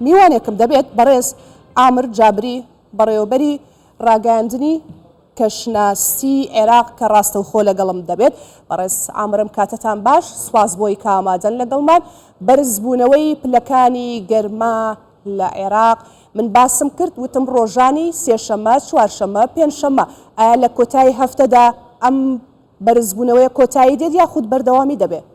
میوانێکم دەبێت بەڕێز ئامر جابری بەڕێوەبەری ڕاگەاندنی کەشناسی عێراق کە ڕاستەوخۆ لەگەڵم دەبێت. بەڕێز ئامرم کاتتان باش، سواز بۆی کامادەن لەگەڵمان. بەرزبوونەوەی پلەکانی گەرما لە عێراق من باسم کرد، وتم ڕۆژانی سێشەمە، چوارشەمە، پێنجشەمە. ئایا لە کۆتایی هەفتەدا ئەم بەرزبوونەوەی کۆتایی دێت یاخود بەردەوامی دەبێت؟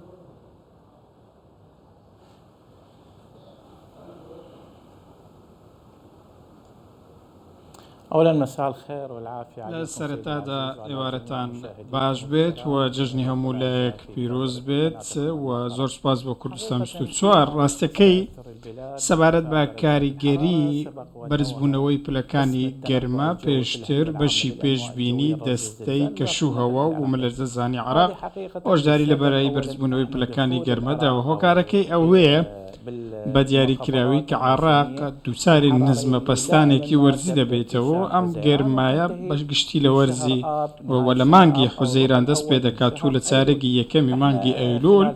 أولا مساء الخير والعافية عليكم. سرتادا ئێوارەتان باش بێت و جژنی هەموو لایەک پیرۆز بێت و زۆر سپاس بۆ کوردستان 24. ڕاستەکەی سەبارەت بە کاریگەری بەرزبوونەوەی پلەکانی گەرما پێشتر بەشی پێشبینی دەستەی کەشوهەوا و مەلەرزەزانی عێراق ئۆژداری لە بەرایی بەرزبوونەوەی پلەکانی گەرمەدا و هۆکارەکەی ئەوەیە بە دیاریکراوی کە عێراق دووچاری نزمە پەستانێکی وەرزی دەبێتەوە. ئەم گەرمایە بەشگشتی لە وەرزی وە لە مانگی حوزەیران دەست پێ دەکات و لە چارەگی یەکەمی مانگی ئەیلول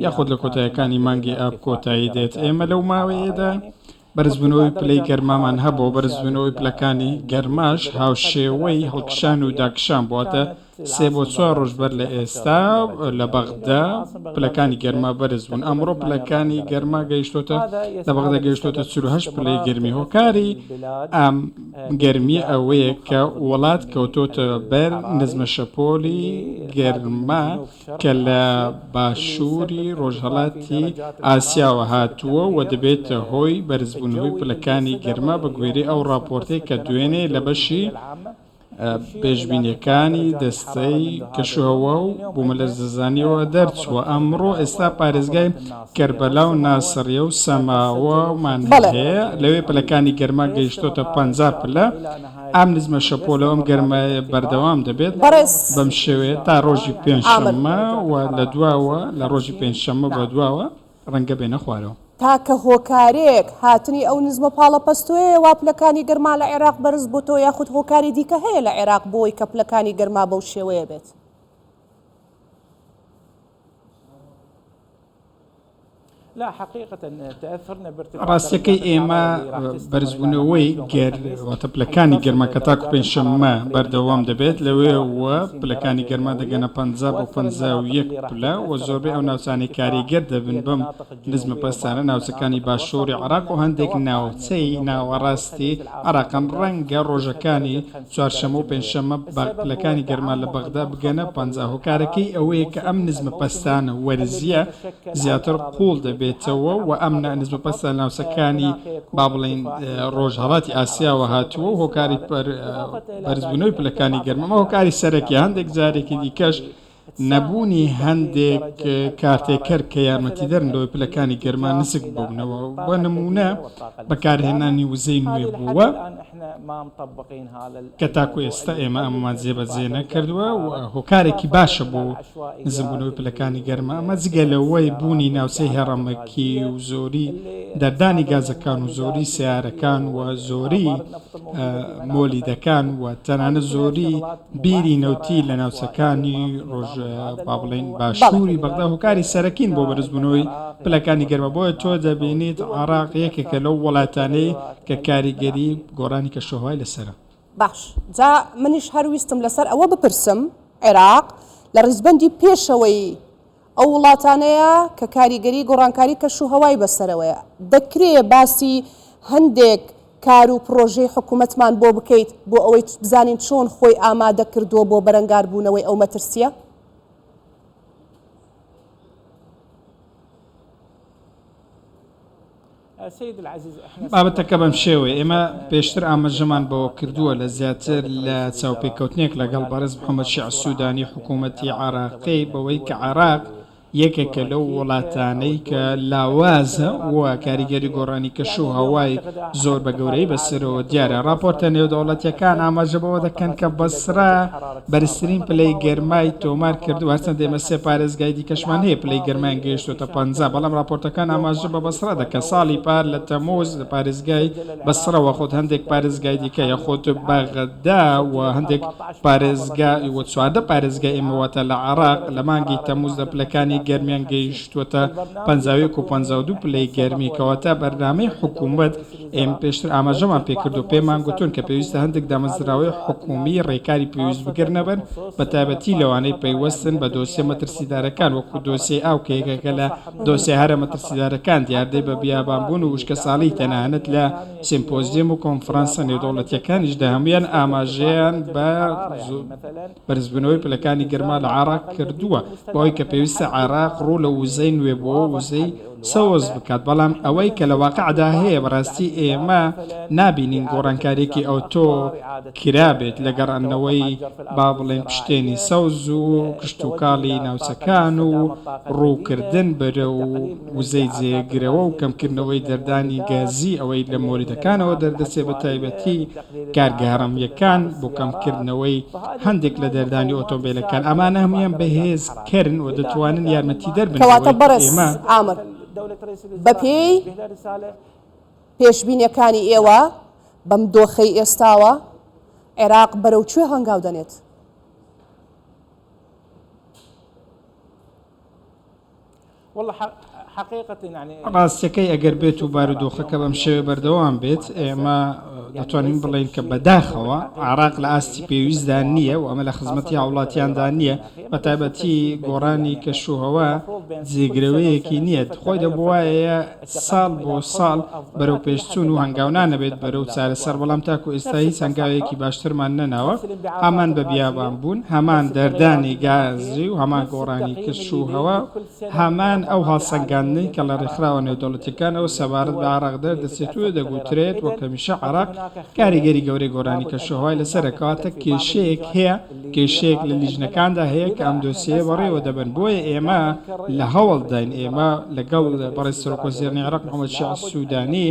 یاخود لە کۆتاییەکانی مانگی ئاب کۆتایی دێت. ئێمە لەو ماوەیەدا بەرزبوونەوەی پلەی گەرمامان هەبوو. بەرزبوونەوەی پلەکانی گەرماش هاوشێوەی هەڵکشان و داکشان بواتە 3 بۆ 4 ڕۆژ بەر لە ئێستا لە بەغدا پلەکانی گەرما بەرز بوون. ئەمڕۆ پلەکانی گەرما گەیشتۆتە لە بەغدا گەیشتۆتە 48 پلەی گەرمی. هۆکاری ئەم گەرمی ئەوەیە کە وڵات کەوتۆتە بەر نزمە شەپۆلی گەرما کە لە باشووری ڕۆژهەڵاتی ئاسیاوە هاتووە و دەبێتە هۆی بەرزبوونەوەی پلەکانی گەرما بە گوێرەی ئەو راپۆرتەی کە دوێنێ لە بەشی پێشبینیەکانی دەستەی کەشوهەوا و بوومەلەرزەزانیەوە دەرچووە. ئەمڕۆ ئێستا پارێزگای کەربەلا و ناسریە و سەماوەمان هەیە، لەوێ پلەکانی گەرما گەیشتۆتە 50 پلە. ئەم نزمە شەپۆلە ئەم گەرمای بەردەوام دەبێت بەم شێوەیە تا ڕۆژی پێنجشەممە و لە دواوە لە ڕۆژی پێنجشەممە بە دواوە ڕەنگە بێنە خوارەوە. تاکە هۆکارێک هاتنی ئەو نزمە پاڵە پەستۆیە وا پلەکانی گەرما لە عێراق بەرز بۆتەوە یاخود هۆکاری دیکە هەیە لە عێراق بۆی کە پلەکانی گەرما بەو شێوەیە بێت؟ ڕاستیەکەی ئێمە بەرزبوونەوەی واتە پلەکانی گەرما کە تاکو پێنجشەممە بەردەوام دەبێت لەوێەوە پلەکانی گەرما دەگەنە 50 بۆ 51 پلە و زۆربەی ئەو ناوچانی کاریگەر دەبن بەم نزمە پەستانە ناوچەکانی باشووری عێراق و هەندێک ناوچەی ناوەڕاستی عێراقن ڕەنگە ڕۆژەکانی چوارشەمە و پێنجشەممە پلەکانی گەرما لە بەغدا بگەنە 50. هۆکارەکەی ئەوەیە کە ئەم نزمە پەستانە وەرزیە زیاتر قوڵ دەبێت و ئەم نزمە پەستە ناوچەکانی با بڵین ڕۆژهەڵاتی ئاسیاوە هاتووە و هۆکاری بەرزبوونەوەی پلەکانی گەرما هۆکاری سەرەکی هەندێک جارێکی دیکەش نەبوونی هەندێک کارتێکەر کە یارمەتی دەرن لەوەی پلەکانی گەرما نزیک بوونەوە. بۆ نمونە بەکارهێنانی وزەی نوێ بووە کە تاکو ئێستا ئێمە ئەمەمان جێبەجێ نەکردووە و هۆکارێکی باشە بۆ نزمبوونەوەی پلەکانی گەرما. ئەمە جگە لەوەی بوونی ناوچەی هەڕەمەکی و زۆری دەردانی گازەکان و زۆری سیارەکان و زۆری مۆلیدەکان و تەنانە زۆری بیری نەوتی لە ناوچەکانی ڕۆژ با بڵین باشووری بەغدا هۆکاری سەرەکین بۆ بەرزبوونەوەی پلەکانی گەرما. بۆیە تۆ دەبینیت عێراق یەکێکە لەو وڵاتانەی کە کاریگەری گۆڕانی کەشوهەوای لەسەرە. باش، جا منیش هەرویستم لەسەر ئەوە بپرسم، عێراق لە ڕیزبەندی پێشەوەی ئەو وڵاتانەیە کە کاریگەری گۆڕانکاری کەشوهەوای بەسەرەوەیە، دەکرێت باسی هەندێک کار و پرۆژەی حکوومەتمان بۆ بکەیت بۆ ئەوەی بزانین چۆن خۆی ئامادە کردووە بۆ بەرەنگاربوونەوەی ئەو مەترسیە؟ بابەتەکە بەم شێوەیە ئێمە پێشتر ئاماژەمان بەوە کردووە لە زیاتر لە چاوپێککەوتنێک لەگەڵ بەڕێز محەممەد شیع سوودانی حکوومەتی عێراقی بەوەی کە عێراق یەکێکە لەو وڵاتانەی کە لاوازە و کاریگەری گۆڕانی کەشوهەوای زۆر بە گەورەی بەسەرەوە دیارە. راپۆرتە نێودەوڵەتیەکان ئاماژە بەوە دەکەن کە بەسرا بەرزترین پلەی گەرمای تۆمار کردو، هەرچەندە ئێمە 3 پارێزگای دیکەشمان هەیە پلەی گەرمایان گەیشتوتە 50، بەڵام راپۆرتەکان ئاماژە بە بەسرا دەکە ساڵی پار لە تەمۆز لە پارێزگای بەسرەوە خۆت هەندێک پارێزگای دیکە یاخۆت بەغدا و هەندێک پارێزگای و 14 پارێزگای ئێمەوەتە لە عێراق لە مانگی تەموز لە پلەکانی گەرمیان گەیشتووەتە 52 پلەی گەرمی کەواتە بەرنامەی حکوومەت ئێمە پێشتر ئاماژەمان پێکرد و پێمان گوتون کە پێویستە هەندێک دامەزراوەی حکومی ڕێکاری پێویست بگرنەبن بە تایبەتی لەوانەی پەیوەستن بە دۆسیە مەترسیدارەکان وەکو دۆسیە ئاو کە یەکێکە لە دۆسیە هەرە مەترسیدارەکان دیاردەی بە بیابانبوون و وشکە ساڵی تەنانەت لە سیمپۆزیەم و کۆنفرانسە نێودەوڵەتیەکانیشدا هەمویان ئاماژەیان بە بەرزبوونەوەی پلەکانی گەرما لە عێراق کردووە بۆی کە پێویستە عێراق ڕوو لە وزەی نوێ بۆ وزەی سەوز بکات بەڵام ئەوەی کە لە واقعدا هەیە بەڕاستی ئێمە نابینین گۆڕانکارێکی ئۆتۆ کرابێت لە گەڕانەوەی با بڵێن پشتێنی سەوز و کشت و کاڵی ناوچەکان و ڕووکردن بەرە و وزەی جێگرەوە و کەمکردنەوەی دەردانی گازی ئەوەی لە مۆریدەکانەوە دەردەچێ بە تایبەتی کارگەهڕەمیەکان بۆ کەمکردنەوەی هەندێک لە دەردانی ئۆتۆمبیلەکان ئەمانە هەمویان بەهێزکردن و دەتوانن یارمەتی دەربن کەواتە بەڕێز ئامر بەپێی پێشبینیەکانی ئێوە بەم دۆخەی ئێستاوە عێراق بەرەو کوێ هەنگاو دەنێت؟ ڕاستیەکەی ئەگەر بێت و بارودۆخەکە بەم شێوە بەردەوام بێت ئێمە دەتوانین بڵین کە بەداخەوە عێراق لە ئاستی پێویستدا نییە و ئەمە لە خزمەتی هاوڵاتیاندا نییە بە تایبەتی گۆڕانی کەشوهەوا جێگرەوەیەکی نییە خۆی دەبوایە ساڵ بۆ ساڵ بەرەو پێشچوون و هەنگاونانە بێت بەرەو چارەسەر بەڵام تاکو ئێستا هیچ هەنگاوەیەکی باشترمان نەناوە هەمان بە بیابان بوون هەمان دەردانی گازی و هەمان گۆڕانی کەشوهەوا هەمان ئەو هەڵسەنگاندنەی کە لە ڕێکخراوە نێودەوڵەتیەکانەوە سەبارەت بە عێراق دەردەچێتوە دەگوترێت وەک هەمیشە عێراق کاریگەری گەورەی گۆڕانی کەشوهەوای لەسەرکەواتە کێشەیەک هەیە کێشەیەک لە لیژنەکاندا هەیە کە ئەم دۆسیە بەڕێوە دەبن بۆیە ئێمە لە هەوڵداین ئێمە لەگەڵ بەڕێز سەرۆکوەزیرنی عێراق محەممەد شیع سوودانی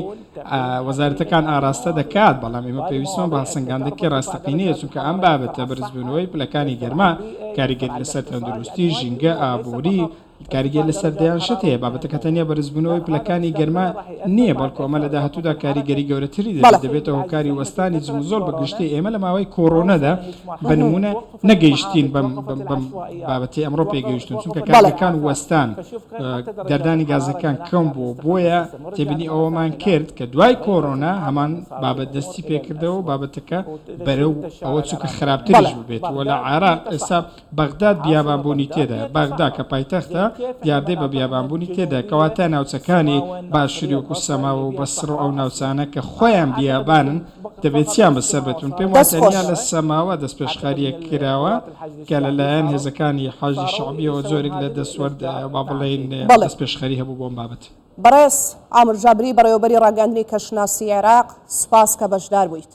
وەزارەتەکان ئاراستە دەکات بەڵام ئێمە پێویستمان بە هەڵسەنگاندنێکی ڕاستەقینەیە چونکە ئەم بابەتە بەرزبوونەوەی پلەکانی گەرما کاریگەری لەسەر تەندروستی ژینگە ئابووری کاریگەر لەسەر دەیانشت هەیە بابەتەکە تەنیا بەرزبوونەوەی پلەکانی گەرما نییە بەڵکو ئەمە لە داهاتوودا کاریگەری گەورەتری دەبێتەوە هۆکاری وەستانی جمزۆر بەگشتی ئێمە لە ماوەی کۆڕۆنەدا بنمونە نەگەیشتین بەم بابەتی ئەمڕۆ پێگەیشتون چونکە کارەکان وەستان دەردانی گازەکان کەم بوو بۆیە تێبینی ئەوەمان کرد کە دوای کۆڕۆنا هەمان بابەت دەستی پێکردەوە بابەتەکە بەرەو ئەوە چونکە خراپتریش ببێت وە لە عێراق ئێستا بەغداد بیابانبوونی تێدا بەغدا کە پایتەختە دیاردەی بە بیابانبوونی تێدا کەواتە ناوچەکانی باشووری وەکو سەما و بەسڕ و ئەو ناوچانە کە خۆیان بیابانن دەبێت چیان بەسەر بێتون پێم واتەنیا لە سەماوە دەست پێشخاریە کراوە کە لەلایەن هێزەکانی حاجی شعبیەوە زۆرێک لە دەستوەرد با بڵێن دەست پێشخەری هەبوو بۆم بابەت بەڕێز ئامر جابری بەڕێوەبەری ڕاگەاندنی کەشناسی عێراق سوپاس کە بەشدار بوویت.